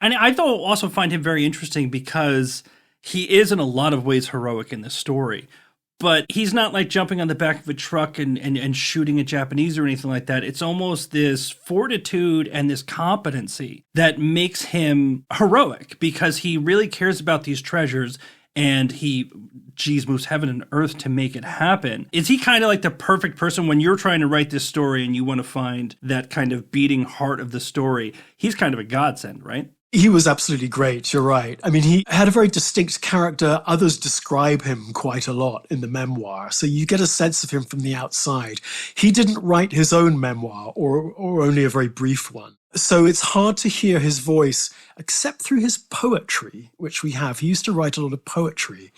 And I though also find him very interesting because he is in a lot of ways heroic in this story. But he's not like jumping on the back of a truck and shooting at Japanese or anything like that. It's almost this fortitude and this competency that makes him heroic because he really cares about these treasures and he, geez, moves heaven and earth to make it happen. Is he kind of like the perfect person when you're trying to write this story and you want to find that kind of beating heart of the story? He's kind of a godsend, right? He was absolutely great, you're right. I mean, he had a very distinct character. Others describe him quite a lot in the memoir, so you get a sense of him from the outside. He didn't write his own memoir, or only a very brief one. So it's hard to hear his voice, except through his poetry, which we have. He used to write a lot of poetry,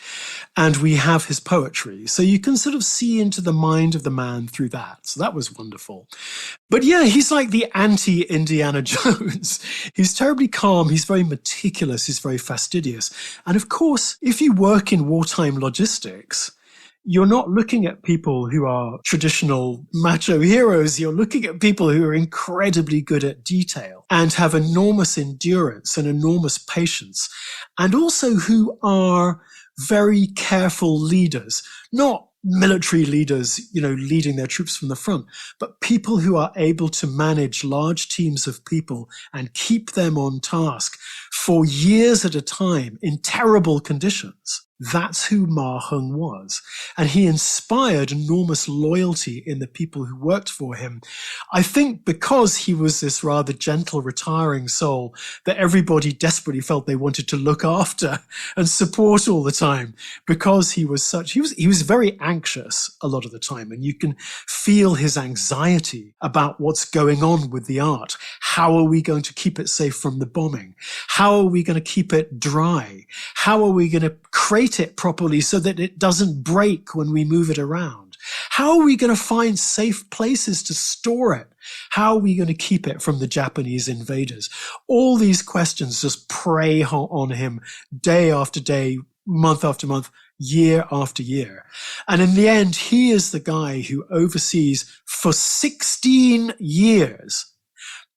and we have his poetry. So you can sort of see into the mind of the man through that. So that was wonderful. But yeah, he's like the anti-Indiana Jones. He's terribly calm. He's very meticulous. He's very fastidious. And of course, if you work in wartime logistics, you're not looking at people who are traditional macho heroes. You're looking at people who are incredibly good at detail and have enormous endurance and enormous patience, and also who are very careful leaders, not military leaders, leading their troops from the front, but people who are able to manage large teams of people and keep them on task for years at a time in terrible conditions. That's who Ma Heng was. And he inspired enormous loyalty in the people who worked for him. I think because he was this rather gentle, retiring soul that everybody desperately felt they wanted to look after and support all the time, because he was very anxious a lot of the time. And you can feel his anxiety about what's going on with the art. How are we going to keep it safe from the bombing? How are we going to keep it dry? How are we going to crate it properly so that it doesn't break when we move it around? How are we going to find safe places to store it? How are we going to keep it from the Japanese invaders? All these questions just prey on him day after day, month after month, year after year. And in the end, he is the guy who oversees for 16 years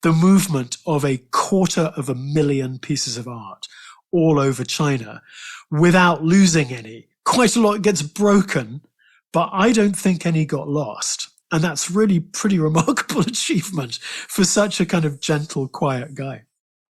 the movement of 250,000 pieces of art all over China without losing any. Quite a lot gets broken, but I don't think any got lost. And that's really pretty remarkable achievement for such a kind of gentle, quiet guy.